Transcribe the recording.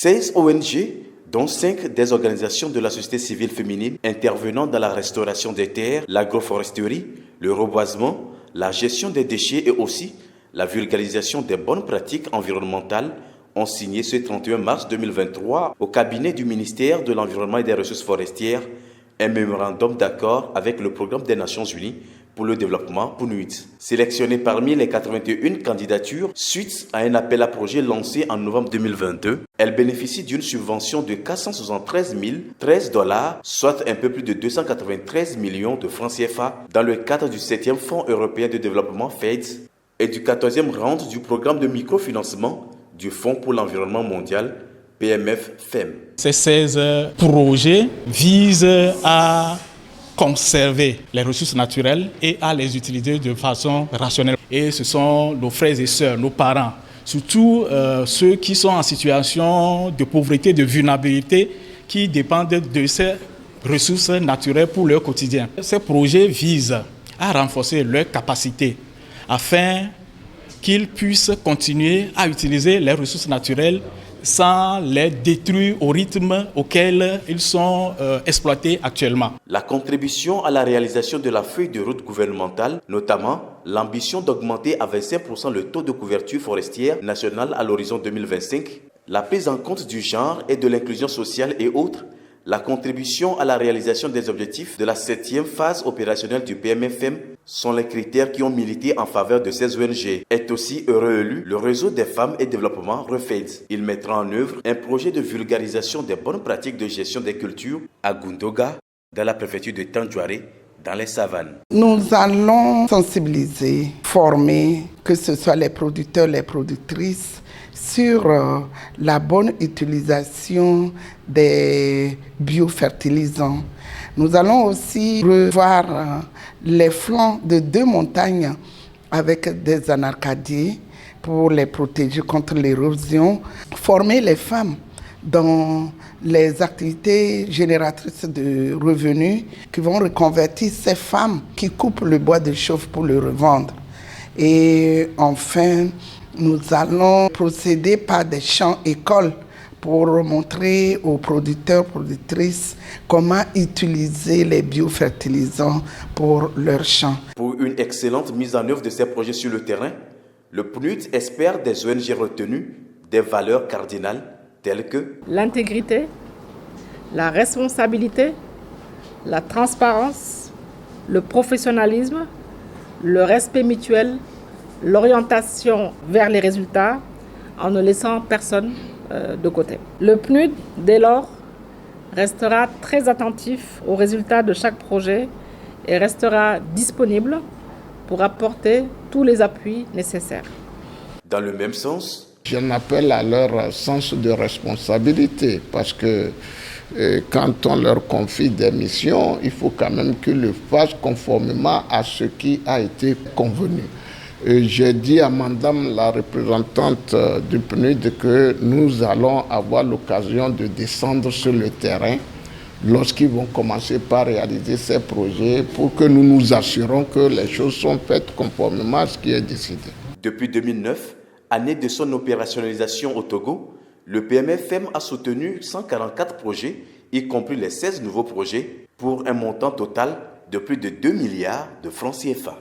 16 ONG, dont 5 des organisations de la société civile féminine intervenant dans la restauration des terres, l'agroforesterie, le reboisement, la gestion des déchets et aussi la vulgarisation des bonnes pratiques environnementales, ont signé ce 31 mars 2023 au cabinet du ministère de l'Environnement et des Ressources forestières un mémorandum d'accord avec le programme des Nations Unies pour le développement PNUD. Sélectionné parmi les 81 candidatures suite à un appel à projet lancé en novembre 2022, elle bénéficie d'une subvention de 473 013 $, soit un peu plus de 293 millions de francs CFA, dans le cadre du 7e Fonds européen de développement FAID et du 14e round du programme de microfinancement du Fonds pour l'environnement mondial, PMF-FEM. Ces 16 projets visent à conserver les ressources naturelles et à les utiliser de façon rationnelle. Et ce sont nos frères et sœurs, nos parents, surtout ceux qui sont en situation de pauvreté, de vulnérabilité, qui dépendent de ces ressources naturelles pour leur quotidien. Ces projets visent à renforcer leurs capacités afin qu'ils puissent continuer à utiliser les ressources naturelles sans les détruire au rythme auquel ils sont exploités actuellement. La contribution à la réalisation de la feuille de route gouvernementale, notamment l'ambition d'augmenter à 25% le taux de couverture forestière nationale à l'horizon 2025, la prise en compte du genre et de l'inclusion sociale et autres, la contribution à la réalisation des objectifs de la 7e phase opérationnelle du PMFM sont les critères qui ont milité en faveur de ces ONG. Est aussi réélu le réseau des femmes et développement REFAID. Il mettra en œuvre un projet de vulgarisation des bonnes pratiques de gestion des cultures à Gundoga, dans la préfecture de Tandjouaré, dans les savanes. Nous allons sensibiliser, former, que ce soit les producteurs, les productrices, sur la bonne utilisation des biofertilisants. Nous allons aussi revoir les flancs de 2 montagnes avec des anarcadiers pour les protéger contre l'érosion, former les femmes dans les activités génératrices de revenus qui vont reconvertir ces femmes qui coupent le bois de chauffe pour le revendre. Et enfin, nous allons procéder par des champs-écoles pour montrer aux producteurs, productrices comment utiliser les biofertilisants pour leurs champs. Pour une excellente mise en œuvre de ces projets sur le terrain, le PNUD espère des ONG retenues des valeurs cardinales telles que l'intégrité, la responsabilité, la transparence, le professionnalisme, le respect mutuel, l'orientation vers les résultats en ne laissant personne de côté. Le PNUD, dès lors, restera très attentif aux résultats de chaque projet et restera disponible pour apporter tous les appuis nécessaires. Dans le même sens, j'en appelle à leur sens de responsabilité parce que quand on leur confie des missions, il faut quand même qu'ils le fassent conformément à ce qui a été convenu. J'ai dit à madame la représentante du PNUD que nous allons avoir l'occasion de descendre sur le terrain lorsqu'ils vont commencer par réaliser ces projets pour que nous nous assurons que les choses sont faites conformément à ce qui est décidé. Depuis 2009, année de son opérationnalisation au Togo, le PMFM a soutenu 144 projets, y compris les 16 nouveaux projets, pour un montant total de plus de 2 milliards de francs CFA.